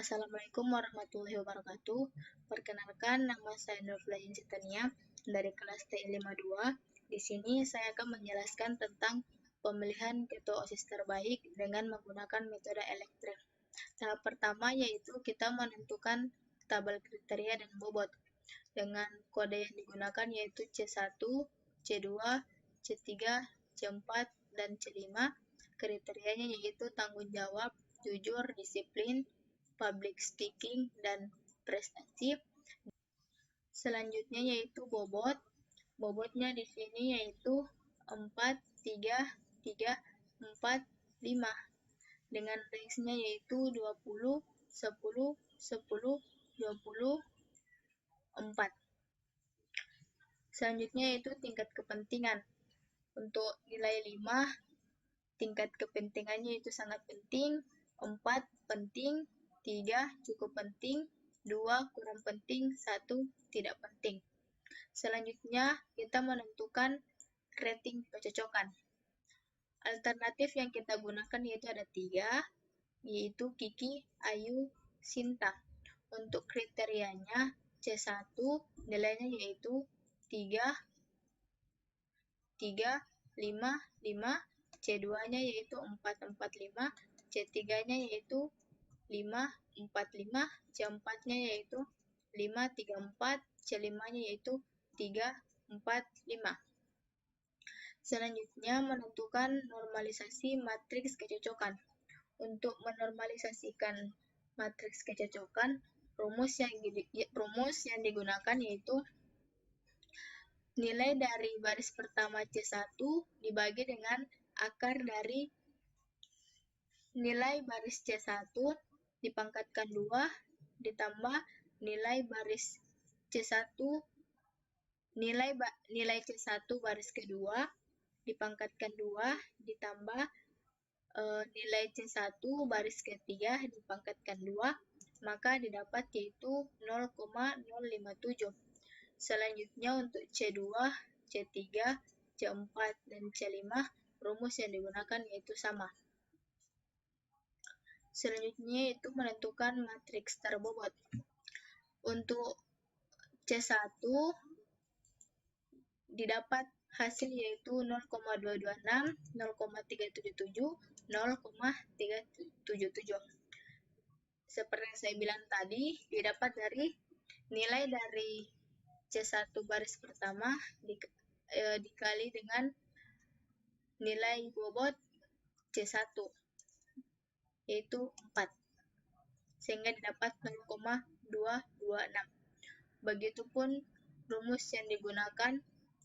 Assalamualaikum warahmatullahi wabarakatuh. Perkenalkan, nama saya Nurflahin Citania dari kelas T52. Di sini saya akan menjelaskan tentang pemilihan ketua OSIS terbaik dengan menggunakan metode elektrik. Tahap pertama yaitu kita menentukan tabel kriteria dan bobot. Dengan kode yang digunakan yaitu C1, C2, C3, C4, dan C5. Kriterianya yaitu tanggung jawab, jujur, disiplin, public speaking, dan prestasi. Selanjutnya yaitu bobot. Bobotnya di sini yaitu 4, 3, 3, 4, 5. Dengan range-nya yaitu 20, 10, 10, 20, 4. Selanjutnya yaitu tingkat kepentingan. Untuk nilai 5, tingkat kepentingannya itu sangat penting, 4 penting, 3 cukup penting, 2 kurang penting, 1 tidak penting. Selanjutnya kita menentukan rating kecocokan. Alternatif yang kita gunakan yaitu ada 3, yaitu Kiki, Ayu, Sinta. Untuk kriterianya C1 nilainya yaitu 3, 3, 5, 5, C2-nya yaitu 4, 4, 5, C3-nya yaitu 5, 4, 5, C4-nya yaitu 5, 3, 4, C5-nya yaitu 3, 4, 5. Selanjutnya menentukan normalisasi matriks kecocokan. Untuk menormalisasikan matriks kecocokan, rumus yang digunakan yaitu nilai dari baris pertama C1 dibagi dengan akar dari nilai baris C1 dipangkatkan 2 ditambah nilai baris C1 nilai C1 baris kedua dipangkatkan 2 ditambah nilai C1 baris ketiga dipangkatkan 2, maka didapat yaitu 0,057. Selanjutnya untuk C2, C3, C4, dan C5, rumus yang digunakan yaitu sama. Selanjutnya itu menentukan matriks terbobot. Untuk C1 didapat hasil yaitu 0,226, 0,377, 0,377. Seperti yang saya bilang tadi, didapat dari nilai dari C1 baris pertama dikali dengan nilai bobot C1 yaitu 4 sehingga didapat 0,226. Begitupun rumus yang digunakan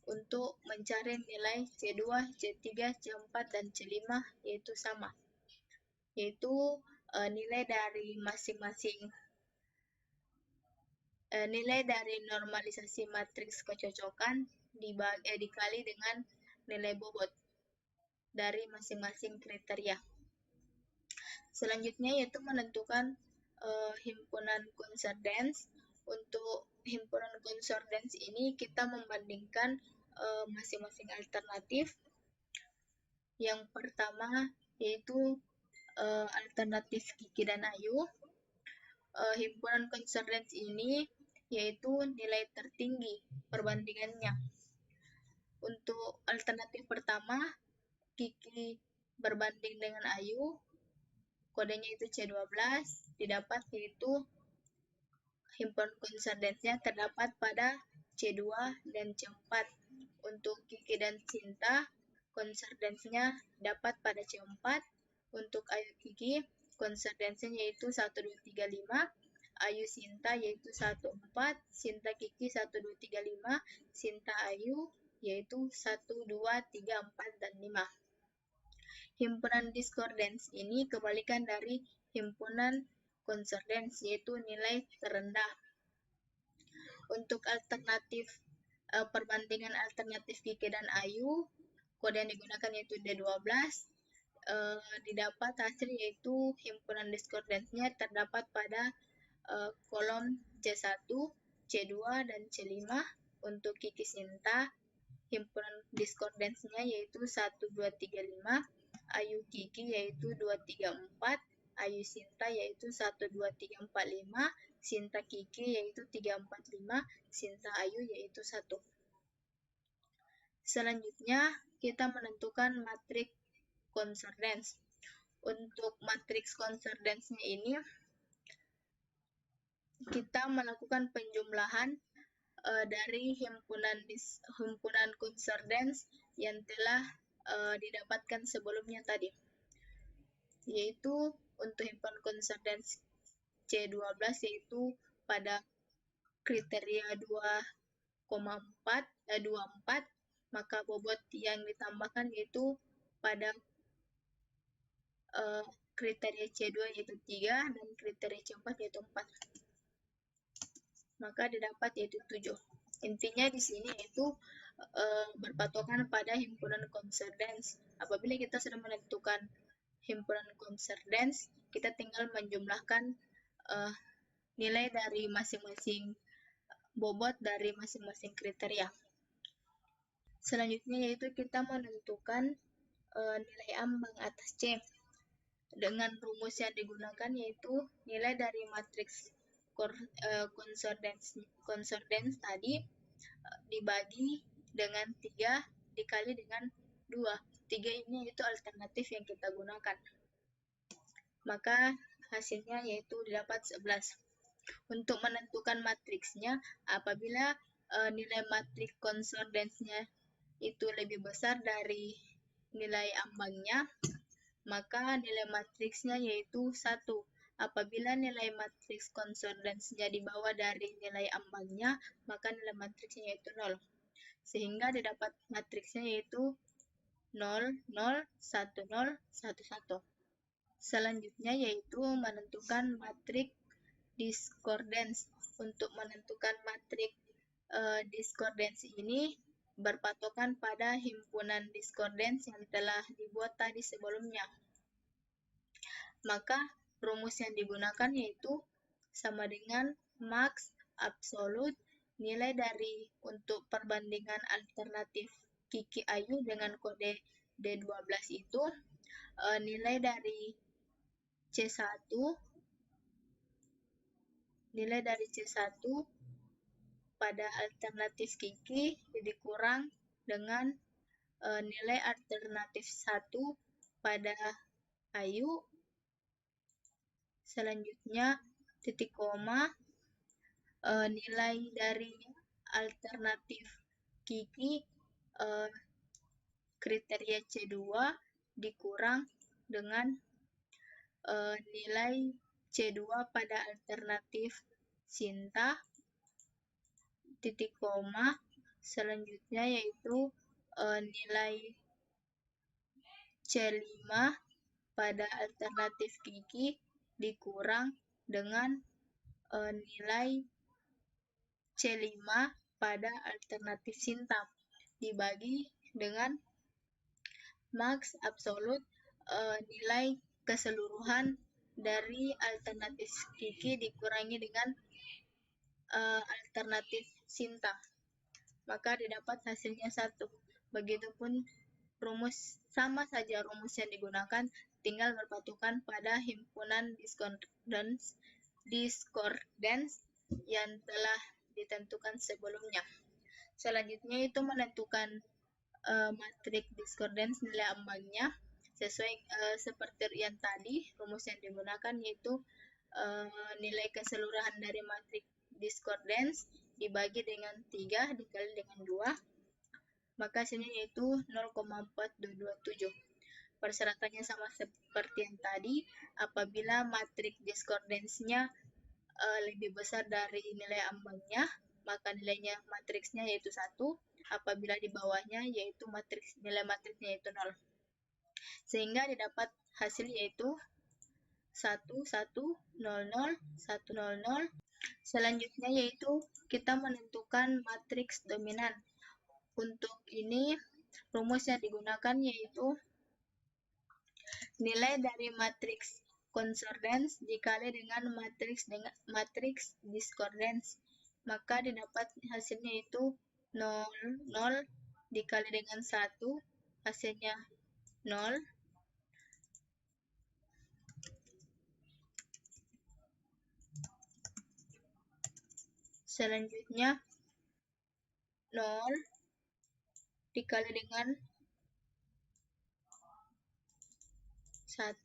untuk mencari nilai C2, C3, C4, dan C5 yaitu sama, yaitu nilai dari masing-masing nilai dari normalisasi matriks kecocokan dikali dengan nilai bobot dari masing-masing kriteria. Selanjutnya yaitu menentukan himpunan concordance. Untuk himpunan concordance ini kita membandingkan masing-masing alternatif. Yang pertama yaitu alternatif Kiki dan Ayu. Himpunan concordance ini yaitu nilai tertinggi perbandingannya. Untuk alternatif pertama, Kiki berbanding dengan Ayu, kodenya itu C12, didapat yaitu himpunan concordance-nya terdapat pada C2 dan C4. Untuk Kiki dan Sinta, concordance-nya dapat pada C4. Untuk Ayu Kiki, concordance-nya yaitu 1, 2, 3, 5. Ayu Sinta yaitu 1, 4. Sinta Kiki 1, 2, 3, 5. Sinta Ayu yaitu 1, 2, 3, 4, dan 5. Himpunan discordance ini kebalikan dari himpunan concordance, yaitu nilai terendah. Untuk alternatif perbandingan alternatif Kiki dan Ayu, kode yang digunakan yaitu D12, didapat hasil yaitu himpunan discordance-nya terdapat pada kolom C1, C2, dan C5. Untuk Kiki Sinta, himpunan discordance-nya yaitu 1, 2, 3, 5. Ayu Kiki yaitu 2, 3, 4. Ayu Sinta yaitu 1, 2, 3, 4, 5, Sinta Kiki yaitu 3, 4, 5, Sinta Ayu yaitu 1. Selanjutnya, kita menentukan matriks concordance. Untuk matriks concordance-nya ini, kita melakukan penjumlahan dari himpunan concordance yang telah didapatkan sebelumnya tadi, yaitu untuk himpunan concordance C12 yaitu pada kriteria 24, maka bobot yang ditambahkan yaitu pada kriteria C2 yaitu 3 dan kriteria C4 yaitu 4. Maka didapat yaitu 7. Intinya di sini yaitu berpatokan pada himpunan concordance. Apabila kita sudah menentukan himpunan concordance, kita tinggal menjumlahkan nilai dari masing-masing bobot dari masing-masing kriteria. Selanjutnya yaitu kita menentukan nilai ambang atas C. Dengan rumus yang digunakan yaitu nilai dari matriks concordance tadi dibagi dengan 3 dikali dengan 2. 3 ini itu alternatif yang kita gunakan. Maka hasilnya yaitu didapat 11. Untuk menentukan matriksnya, apabila nilai matriks concordance-nya itu lebih besar dari nilai ambangnya, maka nilai matriksnya yaitu 1. Apabila nilai matriks concordance-nya di bawah dari nilai ambangnya, maka nilai matriksnya yaitu 0. Sehingga didapat matriksnya yaitu 0, 0, 1, 0, 1, 1. Selanjutnya yaitu menentukan matriks discordance. Untuk menentukan matriks discordance ini berpatokan pada himpunan discordance yang telah dibuat tadi sebelumnya. Maka rumus yang digunakan yaitu sama dengan max absolut nilai dari untuk perbandingan alternatif Kiki Ayu dengan kode D12 itu nilai dari C1 pada alternatif Kiki dikurang dengan nilai alternatif 1 pada Ayu. Selanjutnya titik koma nilai dari alternatif Kiki kriteria C2 dikurang dengan nilai C2 pada alternatif Sinta, titik koma, selanjutnya yaitu nilai C5 pada alternatif Kiki dikurang dengan nilai C5 pada alternatif Sinta dibagi dengan max absolut nilai keseluruhan dari alternatif Kiki dikurangi dengan alternatif Sinta. Maka didapat hasilnya 1. Begitupun rumus, sama saja rumus yang digunakan, tinggal berpatokan pada himpunan discordance yang telah ditentukan sebelumnya. Selanjutnya itu menentukan matriks discordance nilai ambangnya sesuai seperti yang tadi. Rumus yang digunakan yaitu nilai keseluruhan dari matriks discordance dibagi dengan 3 dikali dengan 2, maka hasilnya yaitu 0,4227. Persyaratannya sama seperti yang tadi, apabila matriks discordance-nya lebih besar dari nilai ambangnya, maka nilainya matriksnya yaitu 1. Apabila di bawahnya yaitu nilai matriksnya yaitu 0. Sehingga didapat hasil yaitu 1, 1, 0, 0, 1, 0, 0. Selanjutnya yaitu kita menentukan matriks dominan. Untuk ini rumus yang digunakan yaitu nilai dari matriks concordance dikali dengan matriks discordance. Maka didapat hasilnya itu 0, 0 dikali dengan 1, hasilnya 0. Selanjutnya 0 dikali dengan 1,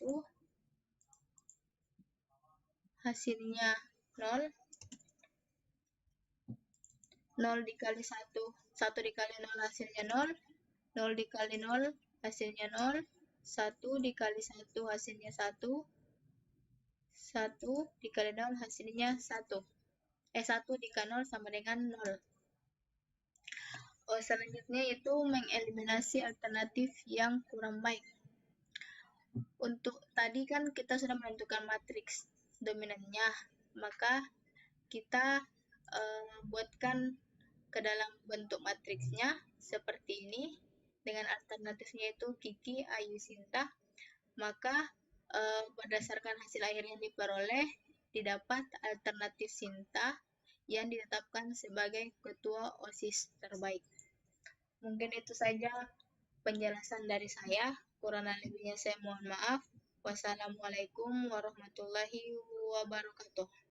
hasilnya 0. 0 dikali 1, 1 dikali 0 hasilnya 0. 0 dikali 0 hasilnya 0. 1 dikali 1 hasilnya 1. 1 dikali 0 hasilnya 1. 1 dikali 0 sama dengan 0. Selanjutnya itu mengeliminasi alternatif yang kurang baik. Untuk tadi kan kita sudah menentukan matriks dominannya, maka kita buatkan ke dalam bentuk matriksnya seperti ini dengan alternatifnya itu Kiki, Ayu, Sinta. Maka berdasarkan hasil akhir yang diperoleh didapat alternatif Sinta yang ditetapkan sebagai ketua OSIS terbaik. Mungkin itu saja penjelasan dari saya. Kurang lebihnya saya mohon maaf. Wassalamualaikum warahmatullahi wabarakatuh.